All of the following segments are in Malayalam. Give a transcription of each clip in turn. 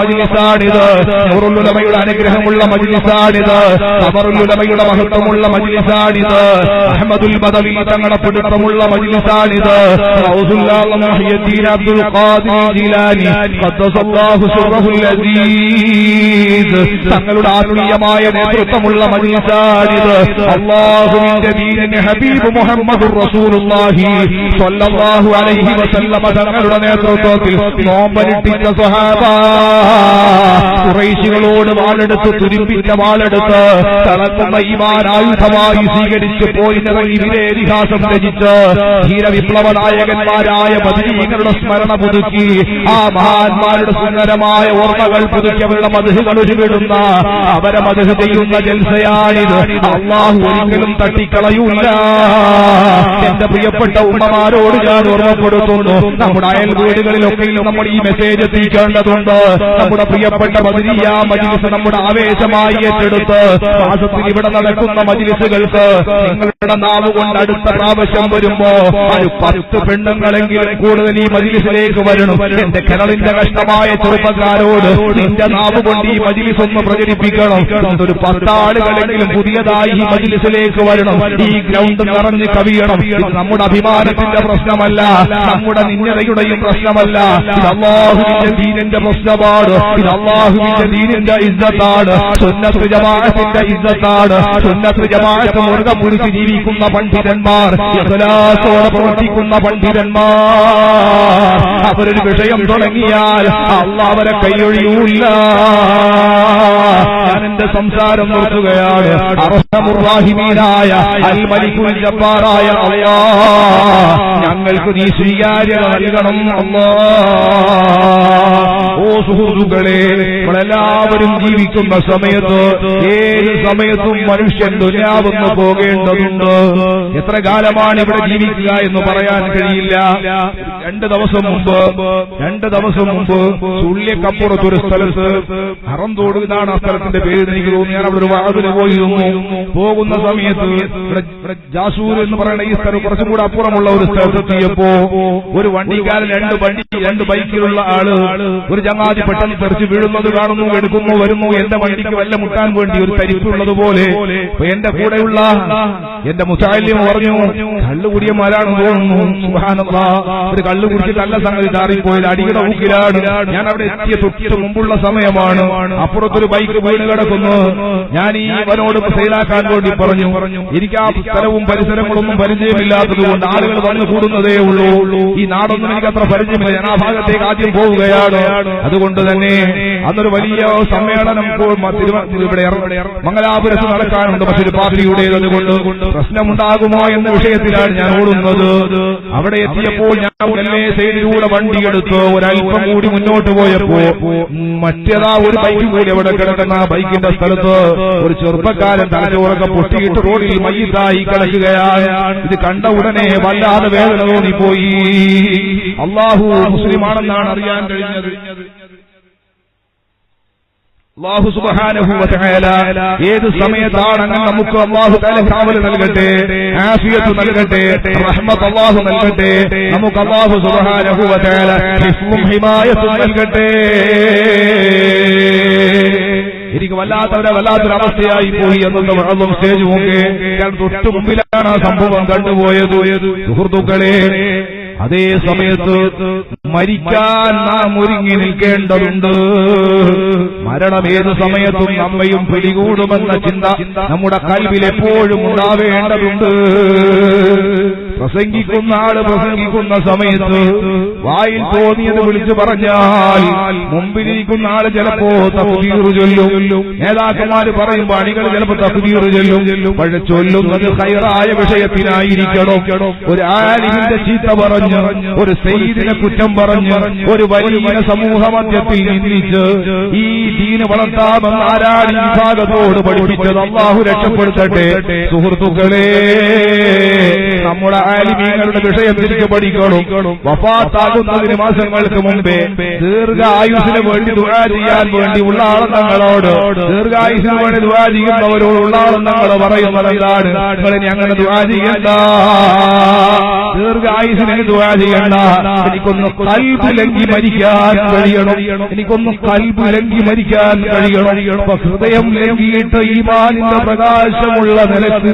മജ്ലിസാണിത്. നൂറുൽ ഉലമയുടെ അനുഗ്രഹമുള്ള മജ്ലിസാണിത്. ഖബറുൽ ഉലമയുടെ മഹത്വമുള്ള മജ്ലിസാണിത്. അഹ്മദുൽ ബദവി തങ്ങളുടെ പിടുത്തമുള്ള മജ്ലിസാണിത്. റൗസുൽ ആലം മുഹയ്യിദ്ദീൻ അബ്ദുൽ ഖാദിർ ജീലാനി ഖദ്ദസല്ലാഹു സിർറഹുൽ അസീസ് തങ്ങളുടെ ആത്മീയമായ നേതൃത്വമുള്ള മജ്ലിസാണിത്. അല്ലാഹുവിന്റെ ദീനിന്റെ ഹബീബ് മുഹമ്മദുർ റസൂലുള്ളാഹി സ്വല്ലല്ലാഹു അലൈഹി വസല്ലം തങ്ങളുടെ നേതൃത്വത്തിൽ നോമ്പനുഷ്ഠിച്ച സ്വഹാബ ഖുറൈശികളോട് വാളെടുത്ത് തുരുമ്പിച്ച വാളെടുത്ത് തളർത്തുന്ന ഈമാൻ ആയുധമായി സ്വീകരിച്ച് പോയിനിറങ്ങി വീരേതിഹാസം രചിച്ച് ധീരവിപ്ലവ നായകന്മാരായ ബദരീങ്ങളുടെ സ്മരണ പുതുക്കി ആ മഹാന്മാരുടെ സുന്ദരമായ ഓർമ്മകൾ പുതുക്കി അവരുടെ മദ്ഹുകൾ ഉരുവിടുന്ന അവരെ മദ്ഹ് ചെയ്യുന്ന ജൽസയാണിത്. അല്ലാഹു ഒരിക്കലും തട്ടിക്കളയൂല. എന്റെ പ്രിയപ്പെട്ട ഉമ്മമാരോട് ഞാൻ ഓർമ്മപ്പെടുത്തുന്നു, നമ്മുടെ അയൽ വീടുകളിലൊക്കെയും നമ്മൾ ഈ മെസ്സേജ് എത്തിക്കേണ്ടതുണ്ട്. നമ്മുടെ പ്രിയപ്പെട്ട ബദരിയ മജ്ലിസ് നമ്മുടെ ആവേശമായി ഏറ്റെടുത്ത് മാസത്തിൽ ഇവിടെ നടക്കുന്ന മജ്ലിസുകൾക്ക് നിങ്ങളുടെ നാവ് കൊണ്ട് അടുത്ത പ്രാവശ്യം വരുമ്പോ 10 പെണ്ണുങ്ങളെങ്കിലും കൂടുതൽ ഈ മജ്ലിസിലേക്ക് വരണം. എന്റെ കേരളിന്റെ കഷ്ടമായ ചെറുപ്പക്കാരോട് നിന്റെ നാവ് കൊണ്ട് ഈ മജ്ലിസ് ഒന്ന് പ്രചരിപ്പിക്കണം. ഒരു 10 ആളുകളെങ്കിലും പുതിയതായി ഈ മജ്ലിസിലേക്ക് വരണം. ഈ ഗ്രൗണ്ട് നിറഞ്ഞ് കവിയണം. ഇത് നമ്മുടെ അഭിമാനത്തിന്റെ പ്രശ്നമല്ല, നമ്മുടെ നിന്ദതയുടെയും പ്രശ്നമല്ല. ഇത് അല്ലാഹുവിന്റെ ദീനിന്റെ പ്രശ്നമാണ്. ഇത് അല്ലാഹുവിന്റെ ദീനിന്റെ ഇസ്സത്താണ്. സുന്നത്ത് ജമാഅത്തിന്റെ ഇസ്സത്താണ്. സുന്നത്ത് ജമാഅത്ത് മുറുകെ പിടിച്ച് ജീവിക്കുന്ന പണ്ഡിതന്മാർ, ഇഖ്ലാസോടെ പ്രവർത്തിക്കുന്ന പണ്ഡിതന്മാർ, അവരൊരു വിഷയം തുടങ്ങിയാൽ അല്ലാഹു അവരെ കൈയൊഴിയൂല്ല. ഞാൻ എന്റെ സംസാരം നിർത്തുകയാണ്. അർഹമുർ റഹീമീനായ അൽ മലിക്കുൽ ജബ്ബാറായ അല്ലാഹ് ഞങ്ങൾക്ക് നീ സ്വീകാര്യത നൽകണം അല്ലാഹ്. ഓ സുഹൃത്തുക്കളെ, നമ്മളെല്ലാവരും ജീവിക്കുന്ന സമയത്ത് ഏത് സമയത്തും മനുഷ്യൻ ദുനിയാവെന്ന് പോകേണ്ടതുണ്ട്. എത്ര കാലമാണ് ഇവിടെ ജീവിക്കുക എന്ന് പറയാൻ കഴിയില്ല. 2 ദിവസം മുമ്പ് സുള്ളിക്കപ്പുറത്തൊരു സ്ഥലത്ത് അറന്തോട് എന്നാണ് ആ സ്ഥലത്തിന്റെ പേര് എനിക്ക് തോന്നി. ഞാൻ അവിടെ ഒരു വാതിന് പോയിരുന്നു. പോകുന്ന സമയത്ത് ജാസൂർ എന്ന് പറയുന്ന ഈ സ്ഥലം കുറച്ചും കൂടെ അപ്പുറമുള്ള ഒരു സ്ഥലത്തെത്തിയപ്പോ ഒരു വണ്ടിക്കാരൻ 2 ബൈക്കിലുള്ള ആള് ഒരു ചങ്ങാതി പെട്ടെന്ന് തെറിച്ച് വീഴുന്നത് കാണുന്നു, എടുക്കുന്നു, വരുന്നു. എന്റെ വണ്ടിക്ക് വല്ല മുട്ടാൻ വേണ്ടി ഒരു തരിപ്പുള്ളതുപോലെ എന്റെ കൂടെയുള്ള എന്റെ മുസാലിം പറഞ്ഞു, കള്ളുകുടിയന്മാരാണെന്ന് തോന്നുന്നു. സുബ്ഹാനല്ലാഹ്, ഒരു കള്ളു കുടിച്ച് നല്ല സംഗതി താറിപ്പോയത് അടിയുടെ ഊക്കിലാണ്. ഞാൻ അവിടെ എത്തിയ തൊട്ട് മുമ്പുള്ള സമയമാണ്. അപ്പുറത്തൊരു ബൈക്ക് വീണ് കിടക്കുന്നു. ഞാൻ ഈ അവനോട് സെയിലാക്കാൻ വേണ്ടി പറഞ്ഞു. എനിക്ക് ആ സ്ഥലവും പരിസരങ്ങളൊന്നും പരിചയമില്ലാത്തത് കൊണ്ട് ആളുകൾ വന്നു കൂടുന്നതേ ഉള്ളൂ. ഈ നാടൊന്നും എനിക്ക് അത്ര പരിചയമില്ല. ഞാൻ ആ ഭാഗത്തേക്ക് ആദ്യം പോവുകയാണ്. അതുകൊണ്ട് തന്നെ അന്നൊരു വലിയ സമ്മേളനം ഇവിടെ മംഗലാപുരത്ത് നടക്കാനുണ്ട്. പക്ഷെ ഒരു പാർട്ടിയുടേത്. അതുകൊണ്ട് പ്രശ്നമുണ്ടാകുമോ എന്ന വിഷയത്തിലാണ് ഞാൻ ഓടുന്നത്. അവിടെ എത്തിയപ്പോൾ ഞാൻ സൈഡിലൂടെ വണ്ടിയെടുത്ത് ഒരൽപ്പം കൂടി മുന്നോട്ട് പോയപ്പോ മറ്റേതാ ഒരു ബൈക്ക് കൂടി അവിടെ കിടക്കുന്ന ആ ബൈക്കിന്റെ സ്ഥലത്ത് ഒരു ചെറുപ്പക്കാരൻ തലച്ചോറൊക്കെ പൊട്ടിയിട്ട് റോഡിൽ മയ്യിത്തായി കിടക്കുകയാണ്. ഇത് കണ്ട ഉടനെ വല്ലാതെ വേദന തോന്നിപ്പോയി. അല്ലാഹു മുസ്ലിമാണെന്നാണ് അറിയാൻ കഴിഞ്ഞത്. അല്ലാഹു സുബ്ഹാനഹു വ തആല ഏത് സമയത്താണ് അങ്ങനെ നമുക്ക് അല്ലാഹു തആല കാവൽ നൽകട്ടെ, ആഫിയത്ത് നൽകട്ടെ, റഹ്മത്ത് അല്ലാഹു നൽകട്ടെ. നമുക്ക് അല്ലാഹു സുബ്ഹാനഹു വ തആല ഹിഫ്ളും ഹിമായത്തും നൽകട്ടെ. എനിക്ക് വല്ലാത്തൊരു അവസ്ഥയായി പോയി എന്നൊന്ന് വെള്ളം സ്റ്റേജ് നോക്കേ. തൊട്ടു മുമ്പിലാണ് ആ സംഭവം കണ്ടുപോയത്. സുഹൃത്തുക്കളെ, അതേ സമയത്ത് മരിക്കാൻ നാം ഒരുങ്ങി നിൽക്കേണ്ടതുണ്ട്. മരണം ഏത് സമയത്തും നമ്മയും പിടികൂടുമെന്ന ചിന്ത നമ്മുടെ കൽവിൽ എപ്പോഴും ഉണ്ടാവേണ്ടതുണ്ട്. പ്രസംഗിക്കുന്ന ആള് പ്രസംഗിക്കുന്ന സമയത്ത് വായിൽ തോന്നിയത് വിളിച്ചു പറഞ്ഞാൽ മുമ്പിലിരിക്കുന്ന ആള് ചിലപ്പോ തക്ബീർ ചൊല്ലും. നേതാക്കന്മാര് പറയുമ്പോൾ അണികൾ ചിലപ്പോ തക്ബീർ ചൊല്ലും. പക്ഷെ ചൊല്ലുന്നത് ഖൈറായ വിഷയത്തിനായിരിക്കണം. ഒരു ആലിമിന്റെ ചീത്ത പറഞ്ഞു, ഒരു സയ്യിദിനെ കുറ്റം പറഞ്ഞു, ഒരു വലിയ സമൂഹ മധ്യത്തിൽ നിന്നിച്ച് ഈ ദീന് വളർത്താമെന്ന് ആരാണ് ഈ ഭാഗത്തോട് പഠിപ്പിച്ചത്? അല്ലാഹു രക്ഷപ്പെടുത്തട്ടെ. സുഹൃത്തുക്കളെ, നമ്മുടെ ആലിമീങ്ങളുടെ വിഷയം തിരിച്ചു പഠിക്കണം. വഫാത്താകുന്നതിന് മാസങ്ങൾക്ക് മുമ്പേ ദീർഘായുസിന് വേണ്ടി ദുആ ചെയ്യാൻ വേണ്ടിയുള്ള ആളങ്ങളോട്, ദീർഘായുസിന് വേണ്ടി ദുആ ചെയ്യുന്നവരോടുള്ള ആളങ്ങൾ പറയുന്നത് എന്താണ്? നിങ്ങൾ ഇനി അങ്ങനെ ദുആ ചെയ്യണ്ട, ദീർഘായുസിന് ദുആ ചെയ്യണ്ട, എനിക്കൊന്ന് ഖൽബ് ലംഘി മരിക്കാൻ കഴിയണം, എനിക്കൊന്ന് ഖൽബ് ലംഘി മരിക്കാൻ കഴിയണം. ഹൃദയം ലംഘിയിട്ട് ഈമാനിന്റെ പ്രകാശമുള്ള നിലക്ക്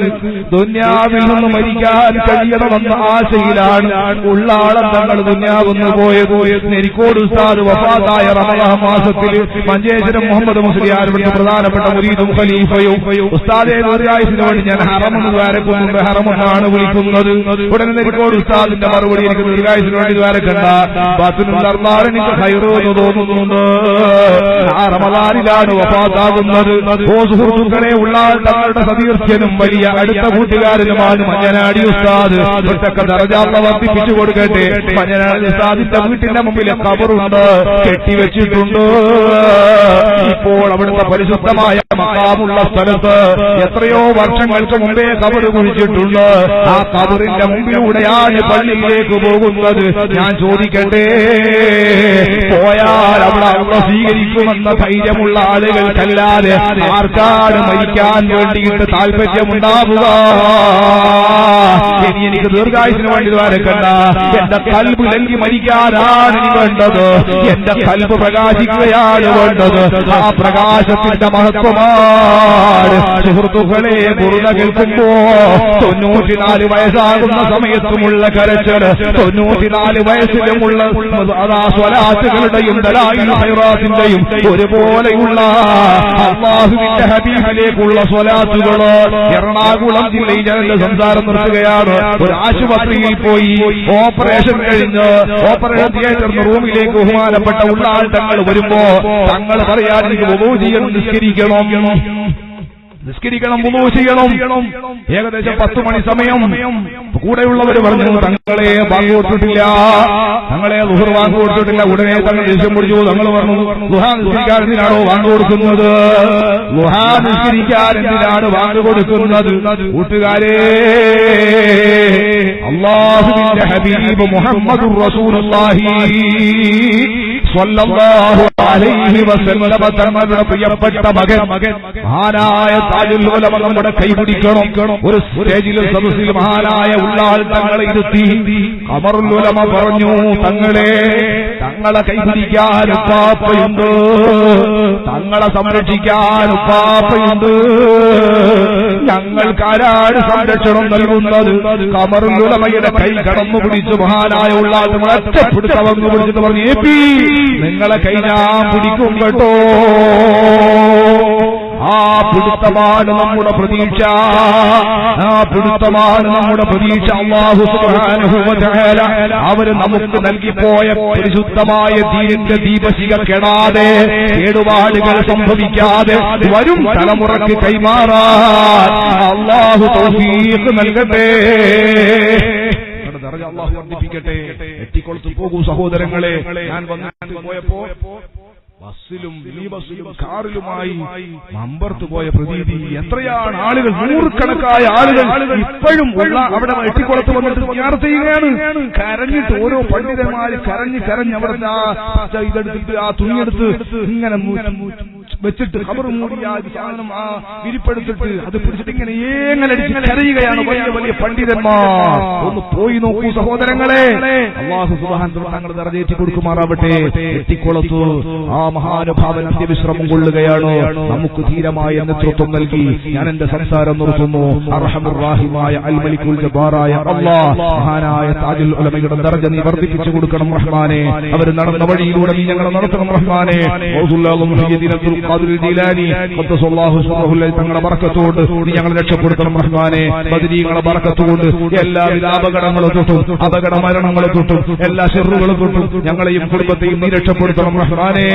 ദുന്യാവിൽ നിന്ന് മരിക്കാൻ കഴിയണമെന്ന ആശയിലാണ് ഉള്ള ആളങ്ങൾ ദുന്യാവെന്ന് പോയത്. നെരിക്കോട് ഉസ്താദ് വഫാത്തായ റമളാൻ മാസത്തിൽ മഞ്ചേശ്വരം മുഹമ്മദ് മുസ്ലിയാരുടെ പ്രധാനപ്പെട്ട മുരീദും ഖലീഫയും ഉസ്താദെ ദീർഘായുസിന് വേണ്ടി ഞാൻ ഹറമെന്ന് ദ്വാരക്കുന്നുണ്ട്, ഹറമെന്നാണ് വിളിക്കുന്നത്. ഉടനെ നെരിക്കോട് ഉസ്താദിന്റെ മറുപടി, എനിക്ക് ദീർഘായുസിന് വേണ്ടി ദ്വാരക്കണ്ട, എനിക്ക് ഹൈറോ എന്ന് തോന്നുന്നുണ്ട്. ആ റമളാനിലാണ് വഫാത്താകുന്നത്. ഓ സുഹൃത്തുക്കളെ, ഉള്ള തങ്ങളുടെ സതീർഥ്യനും വലിയ അടുത്ത കൂട്ടുകാരനുമാണ് മഞ്ഞനാടി ഉസ്താദ്. ഒറ്റക്ക ദർജ വർദ്ധിപ്പിച്ചു കൊടുക്കട്ടെ. മഞ്ഞനാടി ഉസ്താദിന്റെ വീട്ടിന്റെ മുമ്പിലെ ഖബറുണ്ട്, കെട്ടിവെച്ചിട്ടുണ്ട്. ഇപ്പോൾ അവിടുത്തെ പരിശുദ്ധമായ മഖാമുള്ള സ്ഥലത്ത് എത്രയോ വർഷങ്ങൾക്ക് മുമ്പേ ഖബർ കുഴിച്ചിട്ടുണ്ട്. ആ ഖബറിന്റെ മുമ്പിലൂടെയാണ് പള്ളിയിലേക്ക് പോകുന്നത്. ഞാൻ ചോദിക്കട്ടെ, പോയാൽ അവിടെ അവിടെ സ്വീകരിക്കുമെന്ന ധൈര്യമുള്ള ആളുകൾക്കല്ലാതെ ആർക്കാണ് മരിക്കാൻ വേണ്ടിയിട്ട് താല്പര്യമുണ്ടാവുക? ഇനി എനിക്ക് ദീർഘായുസിന് വേണ്ടി ദ്വാരക്കണ്ട, എന്റെ ഖൽബ് ലംഘി മരിക്കാനാണ് ഇനി വേണ്ടത്. എന്റെ ഖൽബ് പ്രകാശിക്കുകയാണ് വേണ്ടത്. ആ പ്രകാശത്തിന്റെ മഹത്വമാണ് സുഹൃത്തുക്കളെ. ബുർദ കേൾക്കുമ്പോ 94 വയസ്സാകുന്ന സമയത്തുമുള്ള കരച്ചല്, 94 വയസ്സിലുമുള്ള അതാ സ്വലാത്തുകളുടെയും ദലായിൽ ഖൈറാത്തിന്റെയും ഒരുപോലെയുള്ള അല്ലാഹുവിന്റെ ഹബീബിലേക്കുള്ള സ്വലാത്തുകള്. എറണാകുളം ജില്ലയിൽ ഞാൻ സംസാരം നിർത്തുകയാണ്. ഒരു ആശുപത്രിയിൽ പോയി ഓപ്പറേഷൻ കഴിഞ്ഞ് ഓപ്പറേഷൻ തിയേറ്ററിന് റൂമിലേക്ക് ബഹുമാനപ്പെട്ട ഉള്ള ആൾ തങ്ങൾ വരുമ്പോ തങ്ങൾ പറയാൻ, എനിക്ക് വുളൂ ചെയ്യണം, നിസ്കരിക്കണം, വുളൂ ചെയ്യണം. ഏകദേശം 10 മണി സമയം. കൂടെയുള്ളവർ പറഞ്ഞു, തങ്ങളെ ബാങ്ക് കൊടുത്തിട്ടില്ല, തങ്ങളെ ളുഹർ ബാങ്ക് കൊടുത്തിട്ടില്ല. ഉടനെ തങ്ങൾ ദേഷ്യം പിടിച്ചു. തങ്ങൾ പറഞ്ഞു, ളുഹാ നിസ്കരിക്കാൻ എന്തിനാണോ ബാങ്ക് കൊടുക്കുന്നത്? ളുഹാ നിസ്കരിക്കാൻ എന്തിനാണ് ബാങ്ക് കൊടുക്കുന്നത്? കൂട്ടുകാരെ, അല്ലാഹുവിന്റെ ഹബീബ് മുഹമ്മദുർ റസൂലുള്ളാഹി സ്വല്ലല്ലാഹു അലൈഹി വസല്ലം തങ്ങളുടെ പ്രിയപ്പെട്ട മകൻ മഹാനായ താജുൽ ഉലമ നമ്മുടെ കൈപിടിക്കണം. ഒരു സ്റ്റേജിൽ സദസ്സിൽ മഹാനായ ഉള്ളാൾ തങ്ങളെ ഇരുത്തി ഖമറുൽ ഉലമ പറഞ്ഞു, തങ്ങളെ കൈപിടിക്കാൻ ഉപ്പാപ്പയുണ്ട്, തങ്ങളെ സംരക്ഷിക്കാൻ ഉപ്പാപ്പയുണ്ട്. ഞങ്ങൾക്കാരാണ് സംരക്ഷണം നൽകുന്നത്? ഖമറുൽ ഉലമയുടെ കൈ കടന്നു പിടിച്ച് മഹാനായ ഉള്ളാൾ തങ്ങളെ ഒറ്റപ്പിടുത്തവങ്ങ് പിടിച്ചിട്ട് പറഞ്ഞു, നിങ്ങളെ കൈ ഞാൻ പിടിക്കും കേട്ടോ. ആ പിടുത്തമാണ് നമ്മുടെ പ്രതീക്ഷ, ആ പിടുത്തമാണ് നമ്മുടെ പ്രതീക്ഷ. അല്ലാഹു സുബ്ഹാനഹു വ തആല അവര് നമുക്ക് നൽകിപ്പോയ പരിശുദ്ധമായ ദീനിന്റെ ദീപശിഖ കെടാതെ, കേടുപാടുകൾ സംഭവിക്കാതെ വരും തലമുറയ്ക്ക് കൈമാറാൻ അല്ലാഹു തൗഫീഖ് നൽകട്ടെ. അല്ലാഹു വർദ്ധിപ്പിക്കട്ടെ. എട്ടിക്കൊളുത്ത് പോകൂ സഹോദരങ്ങളെ. ഞാൻ വന്നു പോയപ്പോ ബസ്സിലും മിനി ബസ്സിലും കാറിലുമായി മമ്പർത്ത് പോയ പ്രതീതി. എത്രയാണ് ആളുകൾ, നൂറുകണക്കായ ആളുകൾ ഇപ്പോഴും അവിടെ എട്ടിക്കുളത്ത് വന്നിട്ട് സിയാറത്ത് ചെയ്യുകയാണ്. കരഞ്ഞിട്ട് ഓരോ പണ്ഡിതന്മാര് കരഞ്ഞ് അവിടെ ഇതെടുത്തിട്ട് ആ തുണിയെടുത്ത് ഇങ്ങനെ വെച്ചിട്ട് ഖബർ മൂടി ആ സാധനം ആ വിരിപ്പെടുത്തിട്ട് അത് പിടിച്ചിട്ട് ഇങ്ങനെ കരയുകയാണ് വലിയ വലിയ പണ്ഡിതന്മാർ. ഒന്ന് പോയി നോക്കൂ സഹോദരങ്ങളെ. അല്ലാഹു സുബ്ഹാനഹു വ തആല ദർജയേറ്റി കൊടുക്കുമാറാവട്ടെ. എട്ടിക്കുളത്ത് ആ മഹാനുഭാവൻ അന്ത്യവിശ്രമം കൊള്ളുകയാണ്. നമുക്ക് ധീരമായ നേതൃത്വം നൽകി ഞാൻ എന്റെ സംസാരം നിർത്തുന്നു. അർഹമുർ റഹീമായ അൽ മലിക്കുൽ ജബ്ബാറായ അല്ലാഹ്, മഹാനായ താജുൽ ഉലമയുടെ ദർജ നീ വർദ്ധിപ്പിച്ചു കൊടുക്കണം റഹ്മാനെ. അവർ നടന്ന വഴിയിലൂടെ നീ ഞങ്ങളെ നടത്തണം റഹ്മാനെ. തങ്ങളുടെ ബർക്കത്തുകൊണ്ട് നീ ഞങ്ങളെ രക്ഷപ്പെടുത്തണം റഹ്മാനെ. ബദരീങ്ങളെ ബർക്കത്തുകൊണ്ട് എല്ലാവിധ അപകടങ്ങളും തൊട്ടും അപകട മരണങ്ങളെ തൊട്ടും എല്ലാ ശർറുകളും തൊട്ടും ഞങ്ങളെയും കുടുംബത്തെയും നീ രക്ഷപ്പെടുത്തണം റഹ്മാനെ.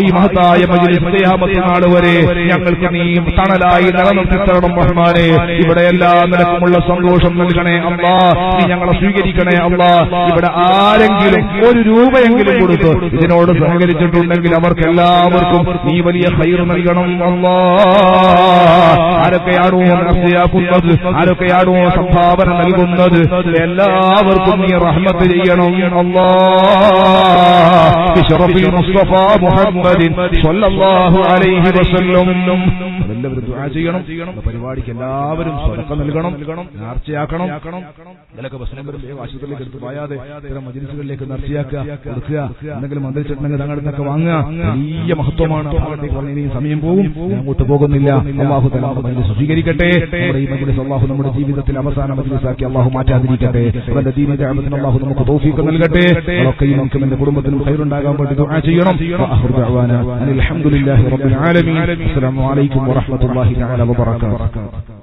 ഈ മഹത്തായ മജ്‌ലിസ് ഖിയാമത്ത് നാൾ വരെ ഞങ്ങൾക്ക് നീ തണലായി നിലനിർത്തി തരണം റഹ്മാനെ. ഇവിടെ എല്ലാ നിലക്കുമുള്ള സന്തോഷം നൽകണേ അല്ലാഹ്. നീ ഞങ്ങളെ സ്വീകരിക്കണേ അല്ലാഹ്. ഇവിടെ ആരെങ്കിലും 1 രൂപയെങ്കിലും കൊടുത്ത് ഇതിനോട് സഹകരിച്ചിട്ടുണ്ടെങ്കിൽ അവർക്കെല്ലാവർക്കും നീ വലിയ ഖൈർ നൽകണം അല്ലാഹ്. ആരൊക്കെയാണോ നഫ്സിയാക്കുന്നത്, ആരൊക്കെയാണോ സംഭാവന നൽകുന്നത്, എല്ലാവർക്കും നീ റഹ്മത്ത് ചെയ്യണം അല്ലാഹ്. ബിശറഫിൽ മുസ്തഫ മുഹമ്മദിൻ സ്വല്ലല്ലാഹു അലൈഹി വസല്ലം. എല്ലാവരും ദുആ ചെയ്യണം. പരിപാടിക്ക് എല്ലാവരും സദഖ നൽകണം, നേർച്ചയാക്കണം. ഇതിലൊക്കെ പ്രശ്നം വരുമ്പോൾ ആശുപത്രിയിലേക്ക് എടുത്ത് പോയാതെ ഇത്തരം മജ്‌ലിസുകളിലേക്ക് നേർച്ചയാക്കുക, കൊടുക്കുക, എന്തെങ്കിലും മന്ത്രിച്ചിട്ടുണ്ടെങ്കിൽ തങ്ങളുടെ നിന്നൊക്കെ വാങ്ങുക. വലിയ മഹത്വമാണ്. ഇനി സമയം പോകും, അങ്ങോട്ട് പോകുന്നില്ല. അല്ലാഹു തആല മജ്‌ലിസ് സ്വീകരിക്കട്ടെ. നമ്മുടെ ഈ മജ്‌ലിസ് അല്ലാഹു നമ്മുടെ ജീവിതത്തിൽ അവസാന മജ്‌ലിസാക്കി അല്ലാഹു മാറ്റാതിരിക്കട്ടെ. അവന്റെ ദീനിന്റെ ദഅവത്തിന് അല്ലാഹു നമുക്ക് തൗഫീഖ് നൽകട്ടെ. അതൊക്കെയും നമുക്കും എന്റെ കുടുംബത്തിനും ഖൈറുണ്ടാകാൻ വേണ്ടി ദുആ ചെയ്യണം. വആഖിറു ദഅവാനാ അൽഹംദുലില്ലാഹി റബ്ബിൽ ആലമീൻ. അസ്സലാമു അലൈക്കും വറഹ്മത്തുള്ളാഹി തആല വബറകാതുഹു.